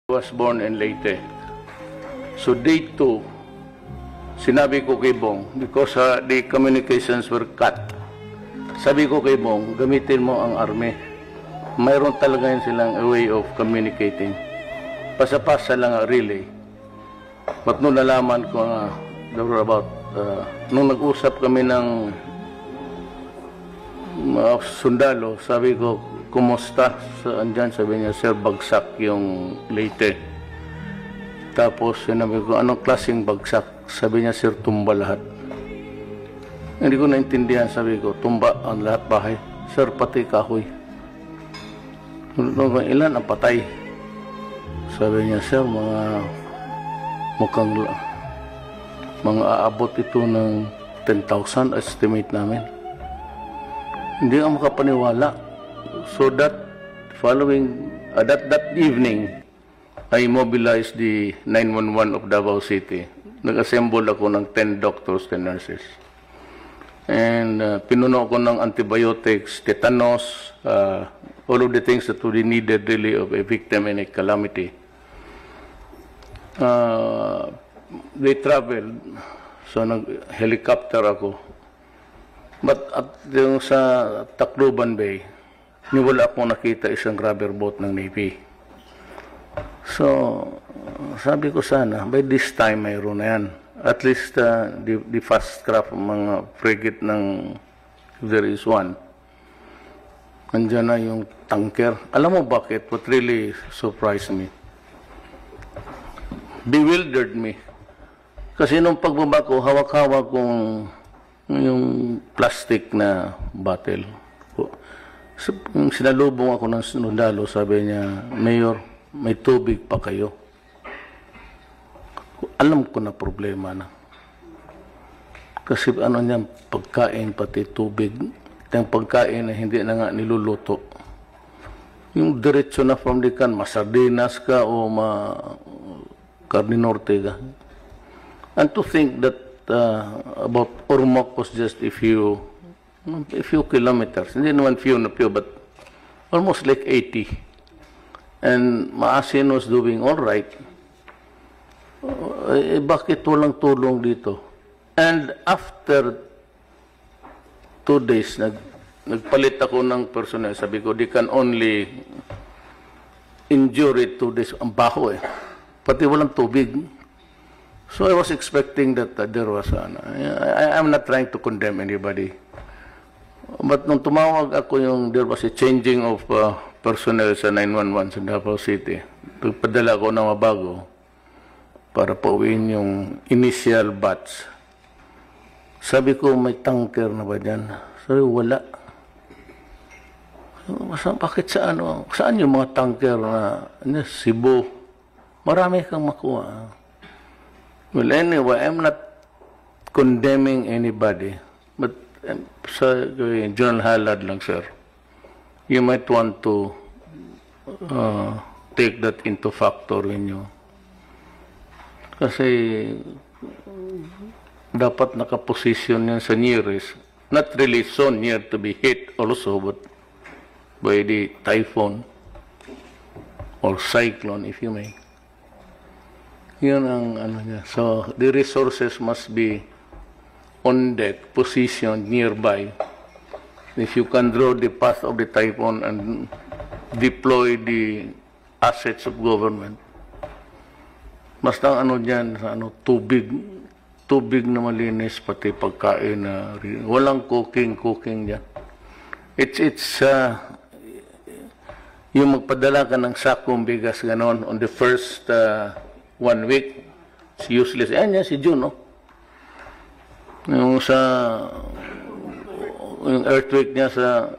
Was born in Leyte. So day 2, sinabi ko kay Bong, because the communications were cut, sabi ko kay Bong, gamitin mo ang army. Mayroon talaga yun silang a way of communicating. Pasa-pasa lang relay. But nung nalaman ko nga, about, nung nag-usap kami ng sundalo, sabi ko, kumusta? Andyan, sabi niya, sir, bagsak yung Leyte. Tapos, sinabi ko, anong klaseng bagsak? Sabi niya, sir, tumba lahat. Hindi ko naintindihan, sabi ko, tumba ang lahat bahay. Sir, pati kahoy. Ilan ang patay? Sabi niya, sir, mukhang mga aabot ito ng 10,000 estimate namin. Hindi ako makapaniwala. So that following, that evening, I mobilized the 911 of Davao City. Nag-assemble ako ng 10 doctors, 10 nurses. And pinuno ko ng antibiotics, tetanus, all of the things that we needed really of a victim in a calamity. They traveled, so nag-helicopter ako. But at yung sa Tacloban Bay, wala akong nakita isang rubber boat ng Navy. So, sabi ko sana, by this time mayroon na yan. At least the fast craft, mga frigate ng, if there is one. Andiyan na yung tanker. Alam mo bakit? What really surprised me? Bewildered me. Kasi nung pagbaba ko, hawak-hawak kong yung plastic na bottle. So, yung sinalubong ako ng sundalo, sabi niya, Mayor, may tubig pa kayo. Alam ko na problema na. Kasi ano niya, pagkain pati tubig. Yung pagkain na hindi na nga niluluto. Yung diretso na from the can, masardinas ka o carne norte ka. And to think that about Ormoc was just a few kilometers. Hindi naman few, but almost like 80. And Maasin was doing all right. Bakit walang tulong dito? And after 2 days, nagpalit ako ng personnel. Sabi ko, they can only endure it 2 days. Ang baho eh. Pati walang tubig. So I was expecting that there was I'm not trying to condemn anybody. But nung tumawag ako there was a changing of personnel sa 911 sa Davao City. Pagpadala ko ng mabago para pauwiin yung initial batch. Sabi ko, may tanker na ba dyan? Sabi, wala. Bakit saan yung mga tanker na Cebu? Marami kang makuha. Well, anyway, I'm not condemning anybody. But sa General Halad lang, sir, you might want to take that into factor when you, kasi dapat nakaposition yan sa nearest, not really so near to be hit also, but by the typhoon or cyclone, if you may. Yun ang niya. So the resources must be on deck, positioned nearby. If you can draw the path of the typhoon and deploy the assets of government. Basta dyan, tubig na malinis, pati pagkain na walang cooking dyan. It's yung magpadala ka ng sakong bigas ganon on the first 1 week, it's useless. Ayan yan, si June, no? Yung earthquake niya sa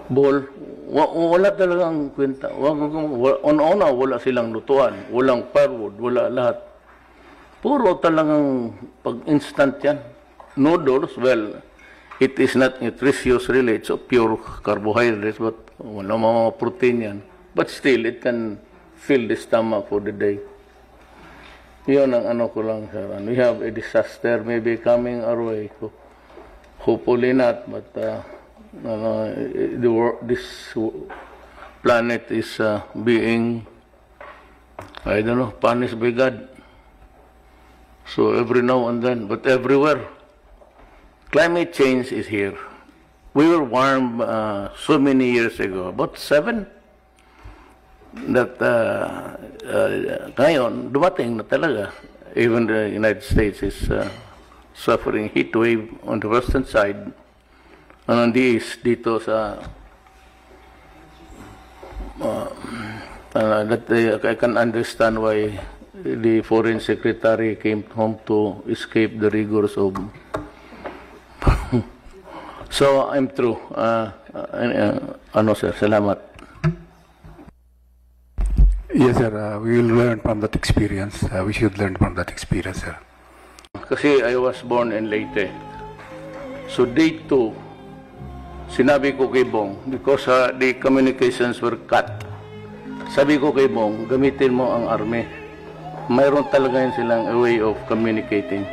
Bohol, wala talagang kwenta. Una, wala silang lutuan, walang firewood, wala lahat. Puro talagang pag-instant yan. Noodles, well, it is not nutritious really, it's pure carbohydrates, but wala mga protein yan. But still, it can fill the stomach for the day. Yun ang ko lang, sir. We have a disaster maybe coming our way. Hopefully not, but this planet is being, I don't know, punished by God. So every now and then, but everywhere, climate change is here. We were warm so many years ago, about 7, that ngayon, dumating na talaga. Even the United States is suffering heat wave on the western side, and on the east, dito sa I can understand why the foreign secretary came home to escape the rigors of. So I'm through. Ano sir, salamat. Yes, sir. We will learn from that experience. We should learn from that experience, sir. Kasi I was born in Leyte. So day 2, sinabi ko kay Bong, because the communications were cut. Sabi ko kay Bong, gamitin mo ang army. Mayroon talaga yun silang a way of communicating.